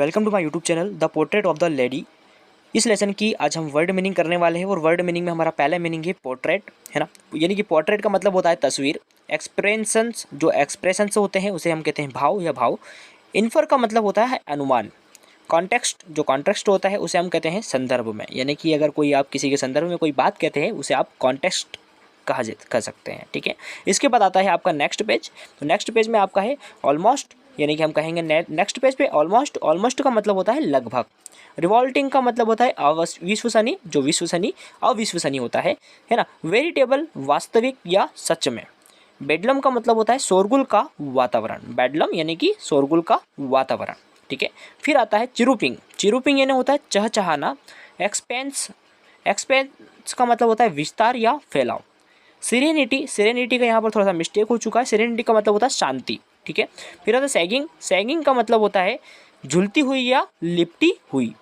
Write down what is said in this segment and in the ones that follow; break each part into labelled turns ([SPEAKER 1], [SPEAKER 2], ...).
[SPEAKER 1] Welcome to my YouTube channel the portrait of the lady. इस lesson की आज हम वर्ड मीनिंग करने वाले हैं और वर्ड मीनिंग में हमारा पहला मीनिंग है पोर्ट्रेट, है ना। यानी कि पोर्ट्रेट का मतलब होता है तस्वीर। एक्सप्रेशंस, जो एक्सप्रेशंस होते हैं उसे हम कहते हैं भाव या भाव। इन्फर का मतलब होता है अनुमान। कॉन्टेक्स्ट, जो कॉन्टेक्स्ट होता है उसे हम कहते हैं संदर्भ में। यानी कि अगर कोई आप किसी के संदर्भ में कोई बात कहते हैं उसे आप कॉन्टेक्स्ट कह सकते हैं, ठीक है। इसके बाद आता है आपका नेक्स्ट पेज। तो नेक्स्ट पेज में आपका है ऑलमोस्ट, यानी कि हम कहेंगे नेक्स्ट पेज पे ऑलमोस्ट। ऑलमोस्ट का मतलब होता है लगभग। रिवॉल्टिंग का मतलब होता है अविश्वसनीय, जो विश्वसनीय अविश्वसनीय होता है ना। वेरिटेबल, वास्तविक या सच में। बेडलम का मतलब होता है शोरगुल का वातावरण। बेडलम यानी कि शोरगुल का वातावरण, ठीक है। फिर आता है चिरूपिंग। चिरूपिंग यानी होता है चहचहाना। एक्सपेंस का मतलब होता है विस्तार या फैलाव। सेरेनिटी, सेरेनिटी का यहाँ पर थोड़ा सा मिस्टेक हो चुका है। सेरेनिटी का मतलब होता है शांति, ठीक है। फिर आता है सैगिंग। सैगिंग का मतलब होता है झुलती हुई या लिपटी हुई।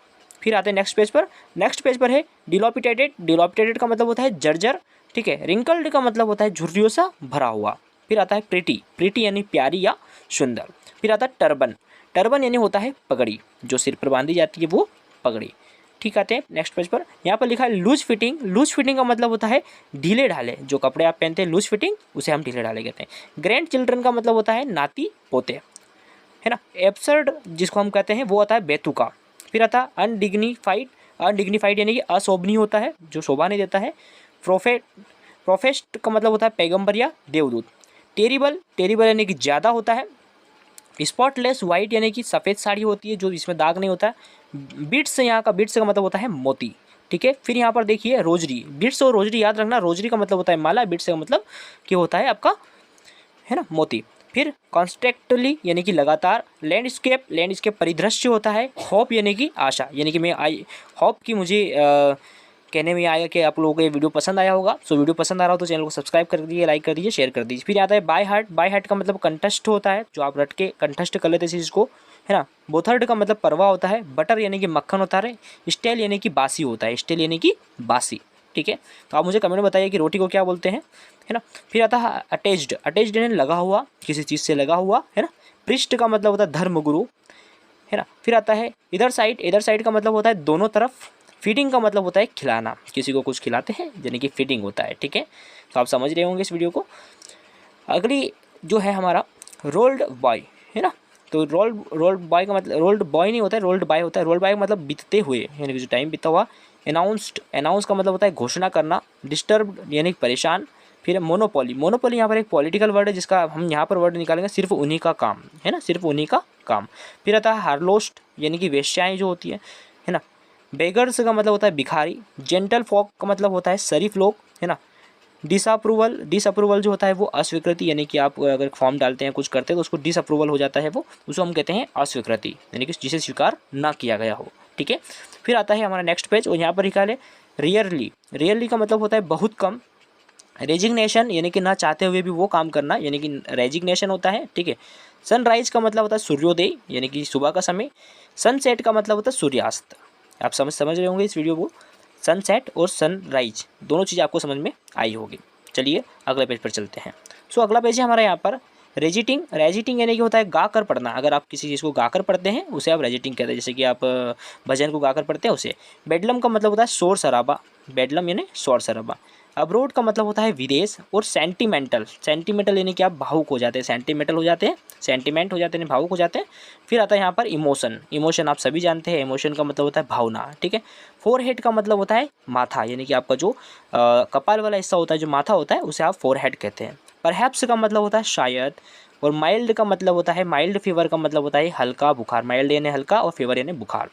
[SPEAKER 1] फिर आते हैं नेक्स्ट पेज पर। नेक्स्ट पेज पर है डिलोपिटेटेड। डिलोपिटेटेड का मतलब होता है जर्जर, ठीक है। रिंकल्ड का मतलब होता है झुर्रियों सा भरा हुआ। फिर आता है प्रिटी। प्रिटी यानी प्यारी या सुंदर। फिर आता है टर्बन। टर्बन यानी होता है पगड़ी, जो सिर पर बांधी जाती है वो पगड़ी। ठीक आते हैं नेक्स्ट पेज पर। यहाँ पर लिखा है लूज फिटिंग। लूज फिटिंग का मतलब होता है ढीले ढाले। जो कपड़े आप पहनते हैं लूज फिटिंग, उसे हम ढीले ढाले कहते हैं। ग्रैंड चिल्ड्रन का मतलब होता है नाती पोते, है ना। एब्सर्ड जिसको हम कहते हैं वो आता है बेतुका। फिर आता है अनडिग्निफाइड। अनडिग्निफाइड यानी कि अशोभनीय होता है, जो शोभा नहीं देता है। प्रोफेस्ट का मतलब होता है पैगंबर या देवदूत। टेरिबल, टेरिबल यानी कि ज़्यादा होता है। स्पॉटलेस वाइट यानी कि सफ़ेद साड़ी होती है जो इसमें दाग नहीं होता है। बीट्स, यहाँ का बीट्स का मतलब होता है मोती, ठीक है। फिर यहाँ पर देखिए रोजरी। बीट्स और रोजरी याद रखना। रोजरी का मतलब होता है माला, बीट्स का मतलब कि होता है आपका, है ना, मोती। फिर कॉन्स्टेंटली यानी कि लगातार। लैंडस्केप, लैंडस्केप परिदृश्य होता है। होप यानी कि आशा, यानी कि मैं आई होप कि मुझे कहने में आया कि आप लोगों को ये वीडियो पसंद आया होगा। सो वीडियो पसंद आ रहा हो तो चैनल को सब्सक्राइब कर दीजिए, लाइक कर दीजिए, शेयर कर दीजिए। फिर आता है बाय हार्ट। बाय हार्ट का मतलब कंठस्थ होता है, जो आप रट के कंठस्थ कर लेते हैं चीज़ को, है ना। बोथर्ड का मतलब परवा होता है। बटर यानी कि मक्खन होता है। स्टेल यानी कि बासी होता है। स्टेल यानी कि बासी, ठीक है। तो आप मुझे कमेंट में बताइए कि रोटी को क्या बोलते हैं, है ना। फिर आता है अटैच्ड। अटैच्ड यानी लगा हुआ, किसी चीज़ से लगा हुआ, है ना। पृष्ठ का मतलब होता है धर्मगुरु, है ना। फिर आता है इधर साइड। इधर साइड का मतलब होता है दोनों तरफ। फीडिंग का मतलब होता है खिलाना, किसी को कुछ खिलाते हैं यानी कि फीडिंग होता है, ठीक है। तो आप समझ रहे होंगे इस वीडियो को। अगली जो है हमारा रोल्ड बॉय, है ना। तो रोल्ड बॉय का मतलब रोल्ड बॉय नहीं होता है, रोल्ड बॉय होता है। रोल्ड बॉय का मतलब बीतते हुए, यानी कि जो टाइम बीता हुआ। अनाउंस्ड, अनाउंस का मतलब होता है घोषणा करना। डिस्टर्ब्ड यानी परेशान। फिर मोनोपोली। मोनोपोली यहाँ पर एक पॉलिटिकल वर्ड है जिसका हम यहाँ पर वर्ड निकालेंगे सिर्फ उन्हीं का काम, है ना, सिर्फ उन्हीं का काम। फिर आता है हार्लोस्ट यानी कि वेश्याएँ जो होती है ना। बेगर्स का मतलब होता है भिखारी। जेंटल फॉक का मतलब होता है शरीफ लोग, है ना। डिसअप्रूवल, डिसअप्रूवल जो होता है वो अस्वीकृति, यानी कि आप अगर फॉर्म डालते हैं कुछ करते हैं तो उसको डिसअप्रूवल हो जाता है, वो उसको हम कहते हैं अस्वीकृति, यानी कि जिसे स्वीकार ना किया गया हो, ठीक है। फिर आता है हमारा नेक्स्ट पेज और यहाँ पर लिखा है रेयरली। रेयरली का मतलब होता है बहुत कम। रेजिग्नेशन यानी कि ना चाहते हुए भी वो काम करना, यानी कि रेजिग्नेशन होता है, ठीक है। सनराइज का मतलब होता है सूर्योदय, यानी कि सुबह का समय। सनसेट का मतलब होता है सूर्यास्त। आप समझ रहे होंगे इस वीडियो को। सनसेट और सनराइज दोनों चीज़ आपको समझ में आई होगी। चलिए अगले पेज पर चलते हैं। सो अगला पेज है हमारा यहाँ पर रेजिटिंग। रेजिटिंग यानी कि होता है गाकर पढ़ना। अगर आप किसी चीज़ को गाकर पढ़ते हैं उसे आप रेजिटिंग कहते हैं, जैसे कि आप भजन को गाकर पढ़ते हैं उसे। बेडलम का मतलब होता है शोर शराबा। बेडलम यानी शोर शराबा। अब्रोड का मतलब होता है विदेश। और सेंटिमेंटल, सेंटिमेंटल यानी कि आप भावुक हो जाते हैं, सेंटिमेंटल हो जाते हैं, सेंटिमेंट हो जाते हैं, भावुक हो जाते हैं। फिर आता है यहाँ पर इमोशन। इमोशन आप सभी जानते हैं, इमोशन का मतलब होता है भावना, ठीक है। फोरहेड का मतलब होता है माथा, यानी कि आपका जो कपाल वाला हिस्सा होता है, जो माथा होता है, उसे आप फोरहेड कहते हैं। परहैप्स का मतलब होता है शायद। और माइल्ड का मतलब होता है, माइल्ड फीवर का मतलब होता है हल्का बुखार। माइल्ड यानी हल्का और फीवर यानी बुखार।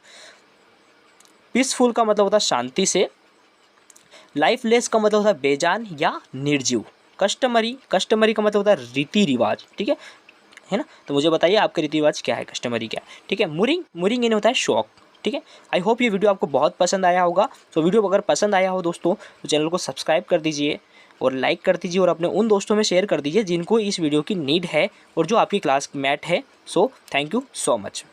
[SPEAKER 1] पीसफुल का मतलब होता है शांति से। लाइफलेस का मतलब होता है बेजान या निर्जीव। कस्टमरी, कस्टमरी का मतलब होता है रीति रिवाज, ठीक है ना। तो मुझे बताइए आपका रीति रिवाज क्या है, कस्टमरी क्या है, ठीक है। मुरिंग, मुरिंग यानी होता है शौक, ठीक है। आई होप ये वीडियो आपको बहुत पसंद आया होगा। तो वीडियो अगर पसंद आया हो दोस्तों तो चैनल को सब्सक्राइब कर दीजिए और लाइक कर दीजिए और अपने उन दोस्तों में शेयर कर दीजिए जिनको इस वीडियो की नीड है और जो आपकी क्लास मेट है। So thank you so much.